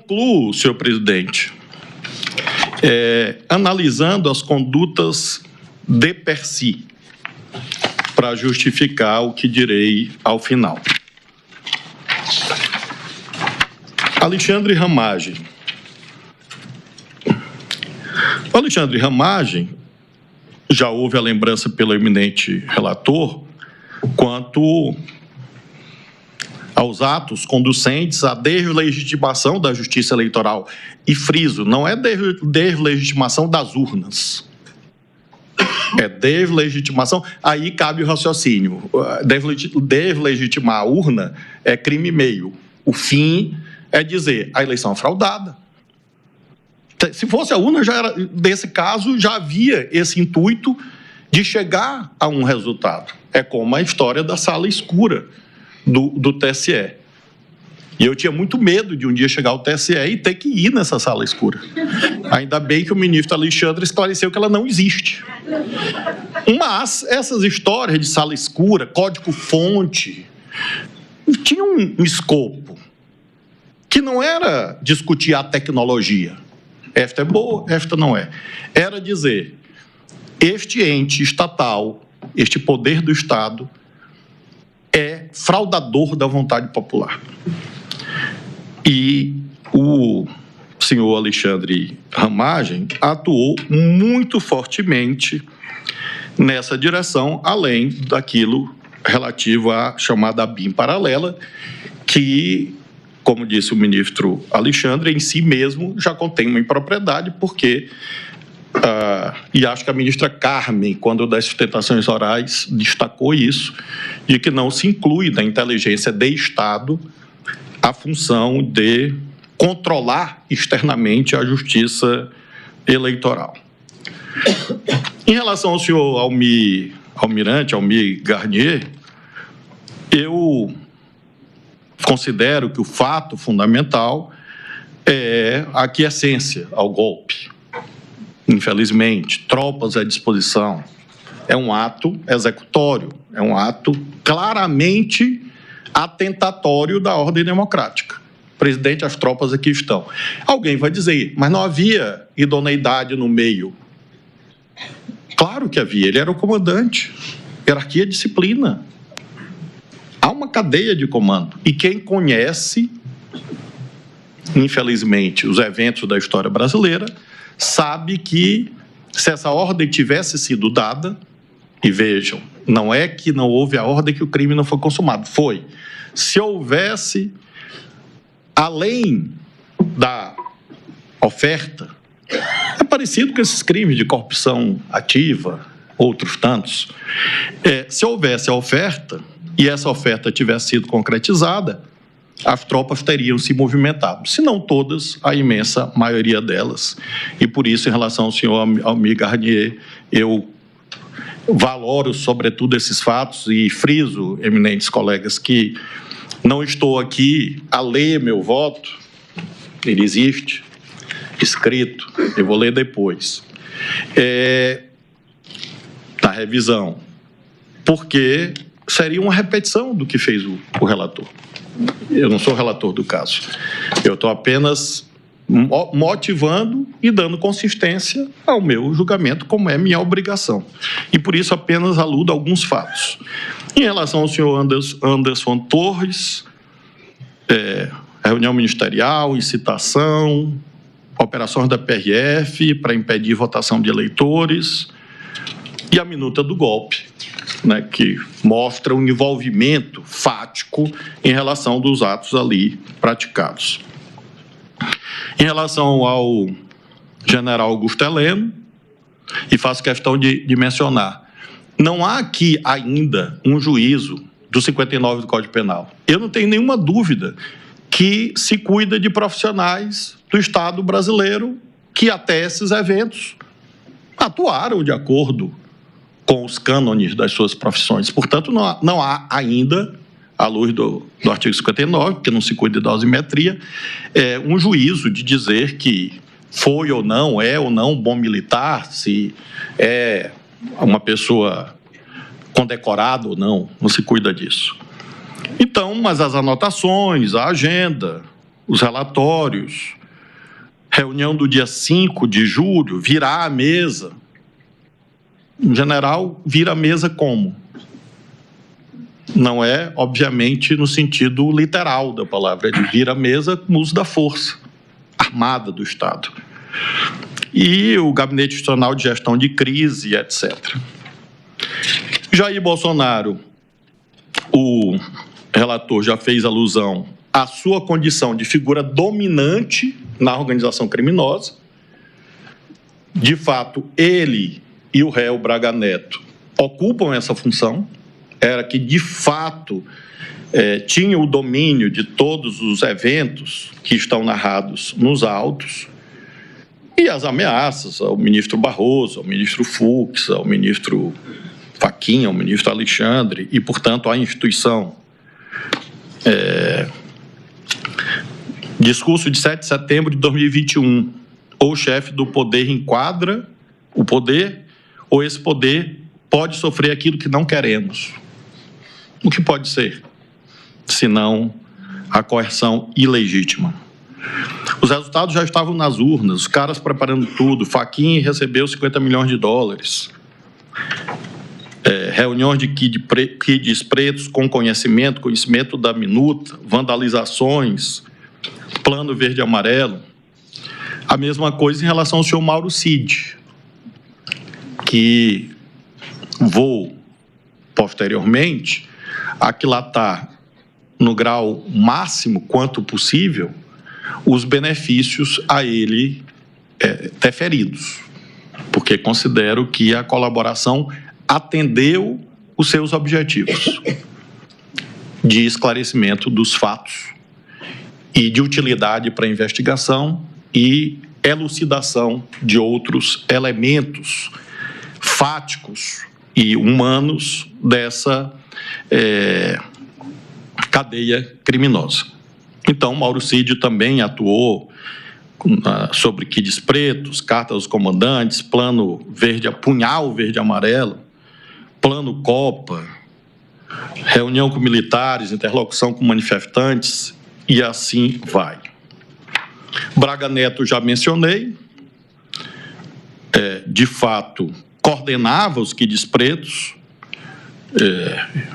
Concluo, senhor presidente, analisando as condutas de per si, para justificar o que direi ao final. Alexandre Ramagem. O Alexandre Ramagem, já houve a lembrança pelo eminente relator, quanto aos atos conducentes à deslegitimação da justiça eleitoral. E friso, não é deslegitimação das urnas. É deslegitimação, aí cabe o raciocínio. Deslegitimar a urna é crime meio. O fim é dizer, a eleição é fraudada. Se fosse a urna, já era, nesse caso, já havia esse intuito de chegar a um resultado. É como a história da sala escura do TSE. E eu tinha muito medo de um dia chegar ao TSE e ter que ir nessa sala escura. Ainda bem que o ministro Alexandre esclareceu que ela não existe. Mas essas histórias de sala escura, código-fonte, tinham um escopo que não era discutir a tecnologia. Esta é boa, esta não é. Era dizer, este ente estatal, este poder do Estado, é fraudador da vontade popular. E o senhor Alexandre Ramagem atuou muito fortemente nessa direção, além daquilo relativo à chamada BIM paralela, que, como disse o ministro Alexandre, em si mesmo já contém uma impropriedade, porque, e acho que a ministra Carmen, quando das sustentações orais, destacou isso, de que não se inclui na inteligência de Estado a função de controlar externamente a justiça eleitoral. Em relação ao senhor almirante Almir Garnier, eu considero que o fato fundamental é a aquiescência ao golpe. Infelizmente, tropas à disposição. É um ato executório, é um ato claramente atentatório da ordem democrática. Presidente, as tropas aqui estão. Alguém vai dizer, mas não havia idoneidade no meio. Claro que havia, ele era o comandante. Hierarquia, disciplina. Há uma cadeia de comando. E quem conhece, infelizmente, os eventos da história brasileira, sabe que se essa ordem tivesse sido dada, e vejam, não é que não houve a ordem que o crime não foi consumado, foi. Se houvesse, além da oferta, é parecido com esses crimes de corrupção ativa, outros tantos, se houvesse a oferta, e essa oferta tivesse sido concretizada, as tropas teriam se movimentado. Se não todas, a imensa maioria delas. E por isso, em relação ao senhor Almir Garnier, eu valoro, sobretudo, esses fatos e friso, eminentes colegas, que não estou aqui a ler meu voto, ele existe, escrito, eu vou ler depois, na revisão, porque seria uma repetição do que fez o relator. Eu não sou relator do caso, eu estou apenas motivando e dando consistência ao meu julgamento, como é minha obrigação. E por isso apenas aludo a alguns fatos. Em relação ao senhor Anderson Torres, reunião ministerial, incitação, operações da PRF para impedir votação de eleitores e a minuta do golpe, né, que mostra um envolvimento fático em relação dos atos ali praticados. Em relação ao general Augusto Heleno, e faço questão de mencionar, não há aqui ainda um juízo do 59 do Código Penal. Eu não tenho nenhuma dúvida que se cuida de profissionais do Estado brasileiro que até esses eventos atuaram de acordo com os cânones das suas profissões. Portanto, não há ainda, à luz do artigo 59, que não se cuida de dosimetria, um juízo de dizer que foi ou não, é ou não bom militar, se é uma pessoa condecorada ou não se cuida disso. Então, mas as anotações, a agenda, os relatórios. Reunião do dia 5 de julho, virar a mesa. Em general, vira a mesa como? Não é, obviamente, no sentido literal da palavra, ele vira a mesa com o uso da força armada do Estado. E o Gabinete Institucional de Gestão de Crise, etc. Jair Bolsonaro, o relator já fez alusão à sua condição de figura dominante na organização criminosa. De fato, ele e o réu Braga Neto ocupam essa função, era que, de fato, tinha o domínio de todos os eventos que estão narrados nos autos, e as ameaças ao ministro Barroso, ao ministro Fux, ao ministro Fachin, ao ministro Alexandre, e, portanto, à instituição. Discurso de 7 de setembro de 2021. Ou o chefe do poder enquadra o poder, ou esse poder pode sofrer aquilo que não queremos. O que pode ser, senão a coerção ilegítima? Os resultados já estavam nas urnas, os caras preparando tudo. Fachin recebeu 50 milhões de dólares. Reuniões de kids pretos com conhecimento da minuta, vandalizações, plano verde e amarelo. A mesma coisa em relação ao senhor Mauro Cid, que vou, posteriormente, aquilatar no grau máximo quanto possível os benefícios a ele deferidos, porque considero que a colaboração atendeu os seus objetivos de esclarecimento dos fatos e de utilidade para a investigação e elucidação de outros elementos fáticos e humanos dessa cadeia criminosa. Então, Mauro Cid também atuou sobre kids pretos, carta aos comandantes, plano verde, punhal verde e amarelo, plano Copa, reunião com militares, interlocução com manifestantes, e assim vai. Braga Neto já mencionei, de fato, coordenava os kids pretos,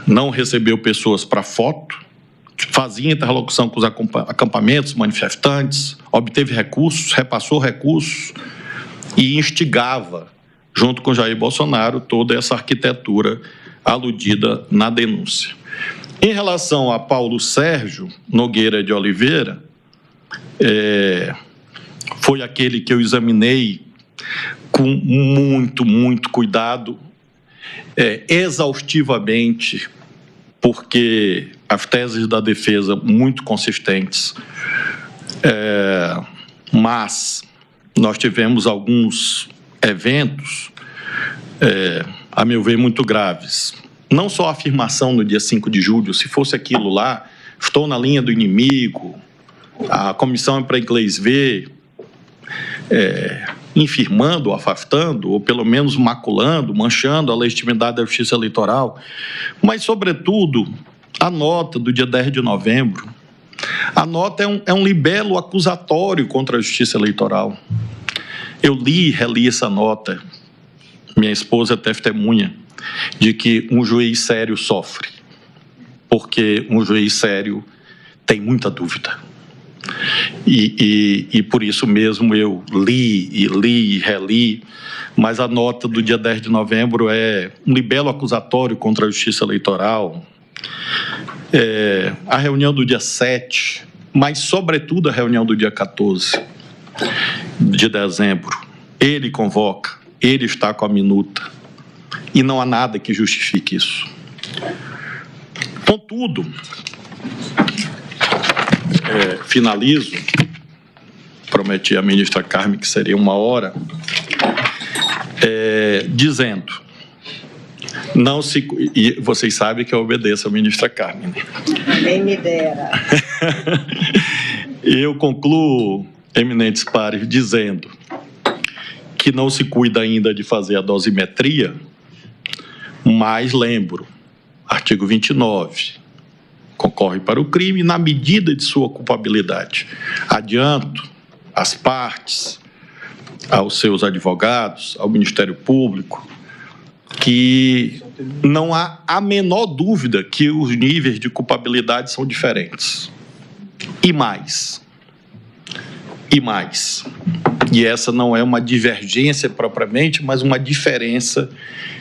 não recebeu pessoas para foto, fazia interlocução com os acampamentos, manifestantes, obteve recursos, repassou recursos e instigava, junto com Jair Bolsonaro, toda essa arquitetura aludida na denúncia. Em relação a Paulo Sérgio Nogueira de Oliveira, foi aquele que eu examinei com muito cuidado, exaustivamente, porque as teses da defesa muito consistentes, mas nós tivemos alguns eventos, a meu ver, muito graves. Não só a afirmação no dia 5 de julho, se fosse aquilo lá, estou na linha do inimigo, a comissão é para inglês ver, infirmando, afastando, ou pelo menos maculando, manchando a legitimidade da justiça eleitoral, mas, sobretudo, a nota do dia 10 de novembro. A nota é um libelo acusatório contra a justiça eleitoral. Eu li e reli essa nota, minha esposa é testemunha, de que um juiz sério sofre, porque um juiz sério tem muita dúvida. E por isso mesmo eu li e reli, mas a nota do dia 10 de novembro é um libelo acusatório contra a justiça eleitoral. A reunião do dia 7, mas sobretudo a reunião do dia 14 de dezembro, ele convoca, ele está com a minuta, e não há nada que justifique isso. Contudo, finalizo, prometi à ministra Carmen que seria 1 hora, dizendo, não se, e vocês sabem que eu obedeço à ministra Carmen. Nem me dera. Eu concluo, eminentes pares, dizendo que não se cuida ainda de fazer a dosimetria, mas lembro, artigo 29, concorre para o crime na medida de sua culpabilidade. Adianto às partes, aos seus advogados, ao Ministério Público, que não há a menor dúvida que os níveis de culpabilidade são diferentes. E mais. E essa não é uma divergência propriamente, mas uma diferença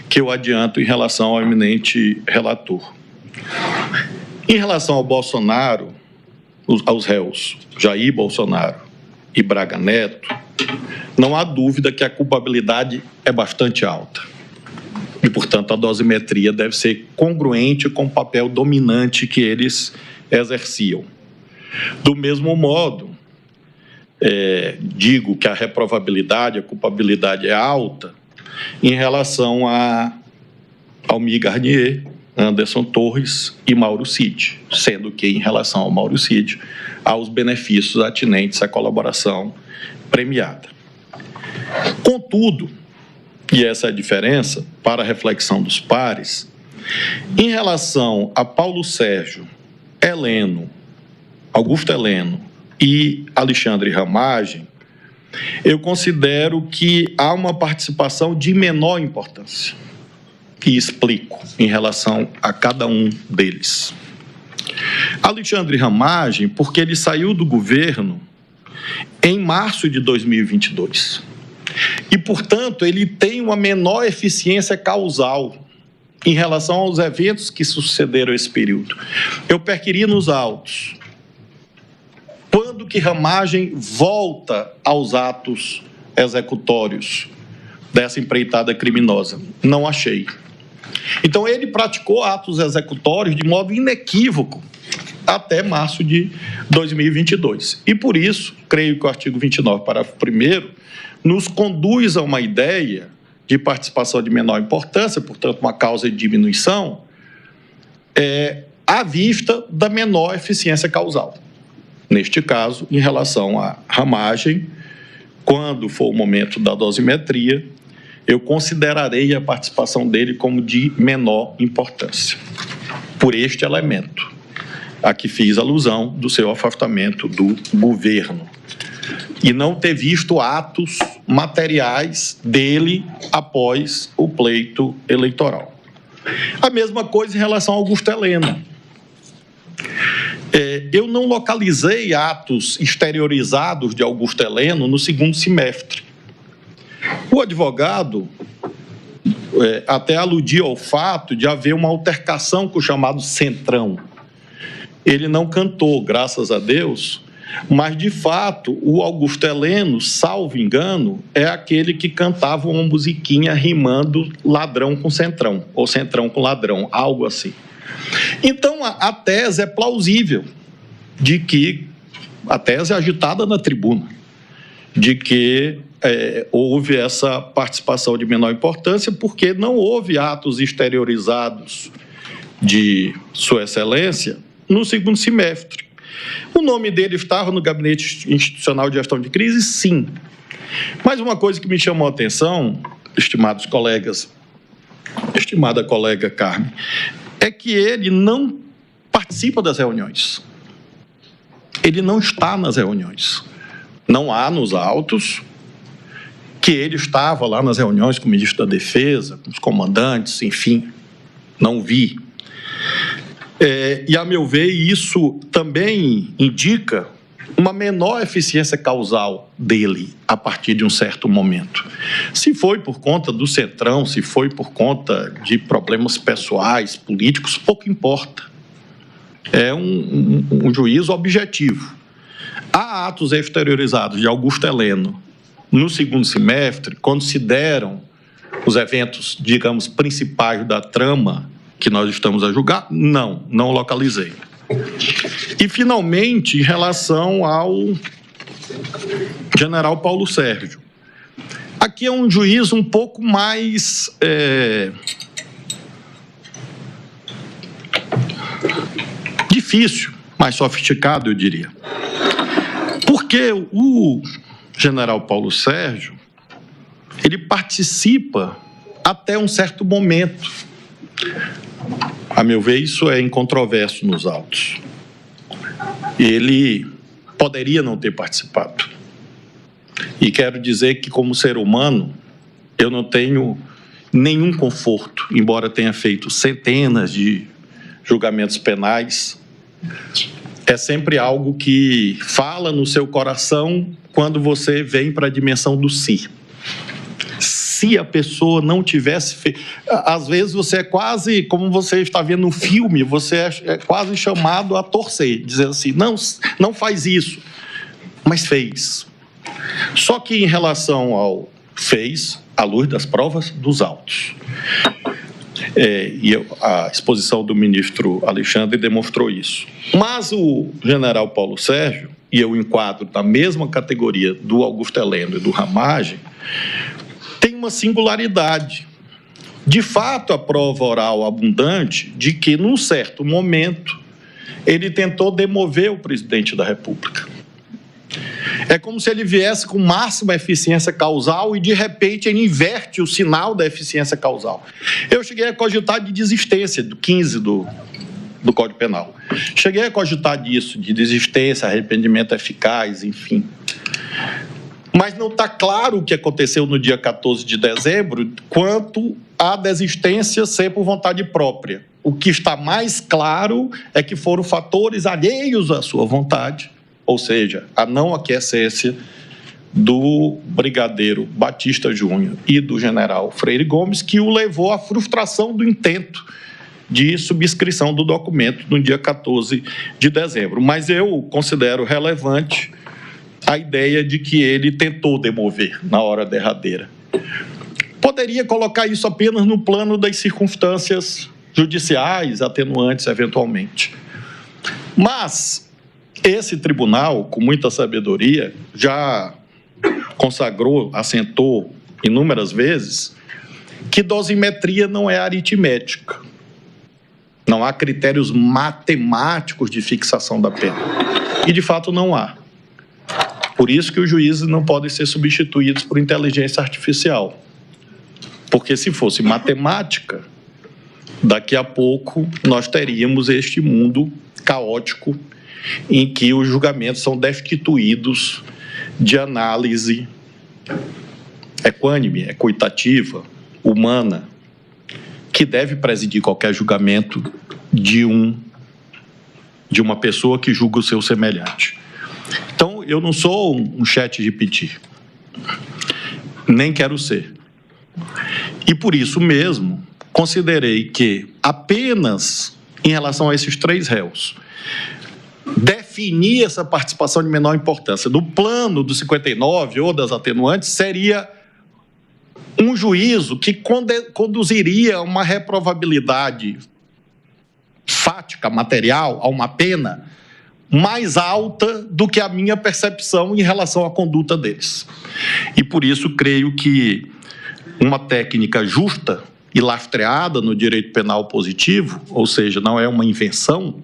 que eu adianto em relação ao eminente relator. Em relação ao Bolsonaro, aos réus Jair Bolsonaro e Braga Neto, não há dúvida que a culpabilidade é bastante alta. E, portanto, a dosimetria deve ser congruente com o papel dominante que eles exerciam. Do mesmo modo, digo que a reprovabilidade, a culpabilidade é alta em relação a Almir Garnier, Anderson Torres e Mauro Cid, sendo que, em relação ao Mauro Cid, há os benefícios atinentes à colaboração premiada. Contudo, e essa é a diferença para a reflexão dos pares, em relação a Paulo Sérgio, Augusto Heleno e Alexandre Ramagem, eu considero que há uma participação de menor importância. E explico em relação a cada um deles. Alexandre Ramagem, porque ele saiu do governo em março de 2022. E, portanto, ele tem uma menor eficiência causal em relação aos eventos que sucederam esse período. Eu perquiri nos autos. Quando que Ramagem volta aos atos executórios dessa empreitada criminosa? Não achei. Então, ele praticou atos executórios de modo inequívoco até março de 2022. E, por isso, creio que o artigo 29, parágrafo 1º, nos conduz a uma ideia de participação de menor importância, portanto, uma causa de diminuição, à vista da menor eficiência causal. Neste caso, em relação à Ramagem, quando for o momento da dosimetria, eu considerarei a participação dele como de menor importância, por este elemento, a que fiz alusão do seu afastamento do governo, e não ter visto atos materiais dele após o pleito eleitoral. A mesma coisa em relação ao Augusto Heleno. Eu não localizei atos exteriorizados de Augusto Heleno no segundo semestre. O advogado até aludiu ao fato de haver uma altercação com o chamado Centrão. Ele não cantou, graças a Deus, mas, de fato, o Augusto Heleno, salvo engano, é aquele que cantava uma musiquinha rimando ladrão com centrão, ou centrão com ladrão, algo assim. Então, a tese é plausível, de que, a tese é agitada na tribuna, de que houve essa participação de menor importância porque não houve atos exteriorizados de Sua Excelência no segundo semestre. O nome dele estava no Gabinete Institucional de Gestão de Crise, sim. Mas uma coisa que me chamou a atenção, estimados colegas, estimada colega Carmen, é que ele não participa das reuniões. Ele não está nas reuniões. Não há nos autos que ele estava lá nas reuniões com o ministro da Defesa, com os comandantes, enfim, não vi. E, a meu ver, isso também indica uma menor eficiência causal dele a partir de um certo momento. Se foi por conta do Centrão, se foi por conta de problemas pessoais, políticos, pouco importa. É um juízo objetivo. Há atos exteriorizados de Augusto Heleno no segundo semestre, quando se deram os eventos, digamos, principais da trama que nós estamos a julgar? Não localizei. E, finalmente, em relação ao general Paulo Sérgio. Aqui é um juízo um pouco mais difícil, mais sofisticado, eu diria. Porque o general Paulo Sérgio, ele participa até um certo momento. A meu ver, isso é incontroverso nos autos. Ele poderia não ter participado. E quero dizer que, como ser humano, eu não tenho nenhum conforto, embora tenha feito centenas de julgamentos penais. É sempre algo que fala no seu coração quando você vem para a dimensão do si. Se a pessoa não tivesse feito... Às vezes você é quase, como você está vendo um filme, você é quase chamado a torcer, dizendo assim, não faz isso, mas fez. Só que em relação ao fez, à luz das provas dos autos. E a exposição do ministro Alexandre demonstrou isso. Mas o general Paulo Sérgio, e eu enquadro na mesma categoria do Augusto Heleno e do Ramagem, tem uma singularidade. De fato, a prova oral abundante de que, num certo momento, ele tentou demover o presidente da República. É como se ele viesse com máxima eficiência causal e, de repente, ele inverte o sinal da eficiência causal. Eu cheguei a cogitar de desistência, do 15 do Código Penal. Cheguei a cogitar disso, de desistência, arrependimento eficaz, enfim. Mas não está claro o que aconteceu no dia 14 de dezembro quanto à desistência ser por vontade própria. O que está mais claro é que foram fatores alheios à sua vontade, ou seja, a não aquiescência do brigadeiro Batista Júnior e do general Freire Gomes, que o levou à frustração do intento de subscrição do documento no dia 14 de dezembro. Mas eu considero relevante a ideia de que ele tentou demover na hora derradeira. Poderia colocar isso apenas no plano das circunstâncias judiciais, atenuantes eventualmente. Mas esse tribunal, com muita sabedoria, já consagrou, assentou inúmeras vezes, que dosimetria não é aritmética. Não há critérios matemáticos de fixação da pena. E, de fato, não há. Por isso que os juízes não podem ser substituídos por inteligência artificial. Porque, se fosse matemática, daqui a pouco nós teríamos este mundo caótico em que os julgamentos são destituídos de análise equânime, equitativa, humana, que deve presidir qualquer julgamento de uma pessoa que julga o seu semelhante. Então, eu não sou um ChatGPT, nem quero ser. E por isso mesmo, considerei que apenas em relação a esses 3 réus, definir essa participação de menor importância no plano do 59 ou das atenuantes seria um juízo que conduziria a uma reprovabilidade fática, material, a uma pena mais alta do que a minha percepção em relação à conduta deles. E por isso creio que uma técnica justa e lastreada no direito penal positivo, ou seja, não é uma invenção,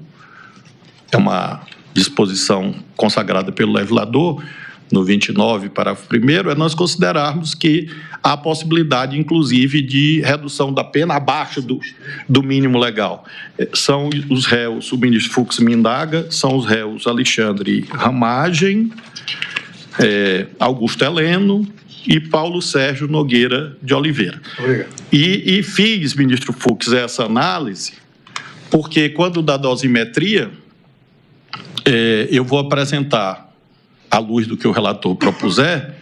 é uma disposição consagrada pelo legislador, no 29, parágrafo 1º, é nós considerarmos que há possibilidade, inclusive, de redução da pena abaixo do mínimo legal. São os réus, o ministro Fux me indaga, são os réus Alexandre Ramagem, Augusto Heleno e Paulo Sérgio Nogueira de Oliveira. Obrigado. E fiz, ministro Fux, essa análise, porque quando da dosimetria, eu vou apresentar, à luz do que o relator propuser,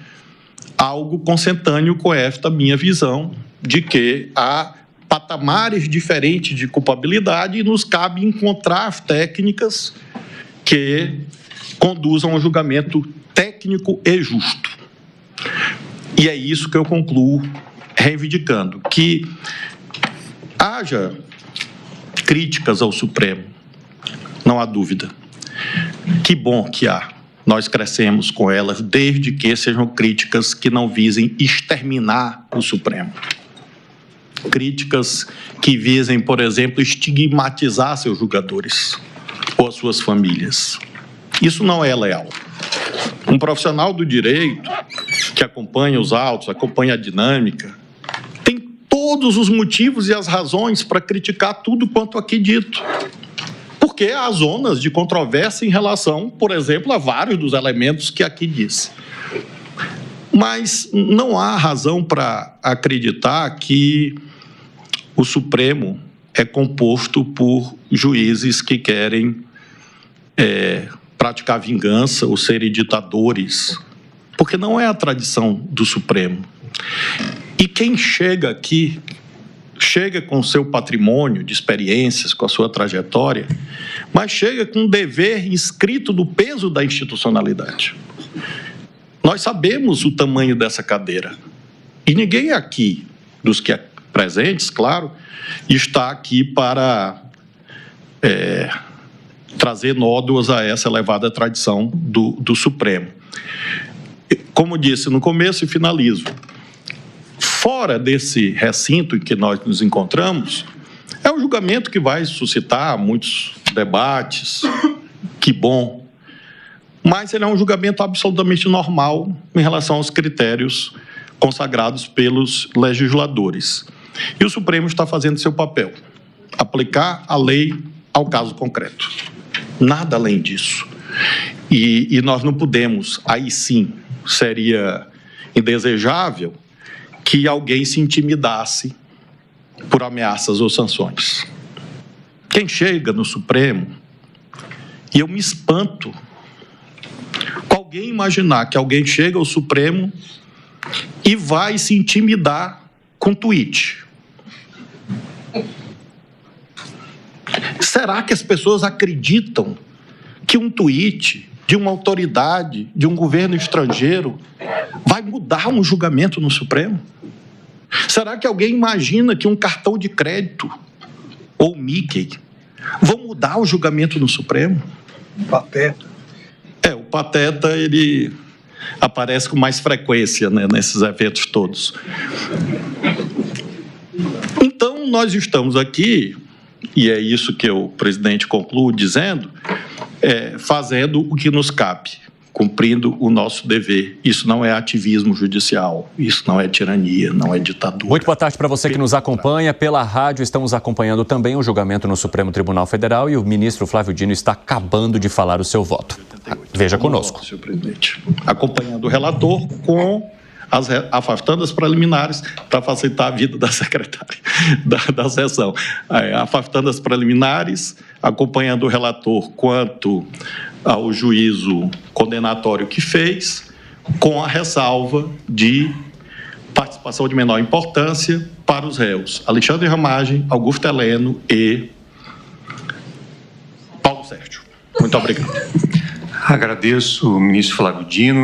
algo consentâneo com esta minha visão de que há patamares diferentes de culpabilidade e nos cabe encontrar as técnicas que conduzam ao julgamento técnico e justo. E é isso que eu concluo reivindicando, que haja críticas ao Supremo, não há dúvida. Que bom que há. Nós crescemos com elas, desde que sejam críticas que não visem exterminar o Supremo. Críticas que visem, por exemplo, estigmatizar seus julgadores ou as suas famílias. Isso não é leal. Um profissional do direito que acompanha os autos, acompanha a dinâmica, tem todo todos os motivos e as razões para criticar tudo quanto aqui dito. Porque há zonas de controvérsia em relação, por exemplo, a vários dos elementos que aqui disse. Mas não há razão para acreditar que o Supremo é composto por juízes que querem praticar vingança ou serem ditadores, porque não é a tradição do Supremo. E quem chega aqui, chega com o seu patrimônio de experiências, com a sua trajetória, mas chega com um dever inscrito do peso da institucionalidade. Nós sabemos o tamanho dessa cadeira. E ninguém aqui, dos que presentes, claro, está aqui para trazer nódoas a essa elevada tradição do Supremo. Como disse no começo e finalizo, fora desse recinto em que nós nos encontramos, é um julgamento que vai suscitar muitos debates, que bom, mas ele é um julgamento absolutamente normal em relação aos critérios consagrados pelos legisladores. E o Supremo está fazendo seu papel, aplicar a lei ao caso concreto. Nada além disso. E nós não podemos, aí sim, seria indesejável que alguém se intimidasse por ameaças ou sanções. Quem chega no Supremo, e eu me espanto com alguém imaginar que alguém chega ao Supremo e vai se intimidar com tweet. Será que as pessoas acreditam que um tweet de uma autoridade, de um governo estrangeiro, vai mudar um julgamento no Supremo? Será que alguém imagina que um cartão de crédito ou Mickey vão mudar o julgamento no Supremo? Pateta. O Pateta, ele aparece com mais frequência, né, nesses eventos todos. Então, nós estamos aqui, e é isso que o presidente conclui dizendo, fazendo o que nos cabe, cumprindo o nosso dever. Isso não é ativismo judicial, isso não é tirania, não é ditadura. Muito boa tarde para você que nos acompanha pela rádio. Estamos acompanhando também o julgamento no Supremo Tribunal Federal e o ministro Flávio Dino está acabando de falar o seu voto. Veja conosco. Senhor presidente, acompanhando o relator com afastando as preliminares para facilitar a vida da secretária da sessão. Afastando as preliminares, acompanhando o relator quanto ao juízo condenatório que fez, com a ressalva de participação de menor importância para os réus Alexandre Ramagem, Augusto Heleno e Paulo Sérgio. Muito obrigado. Agradeço o ministro Flávio Dino.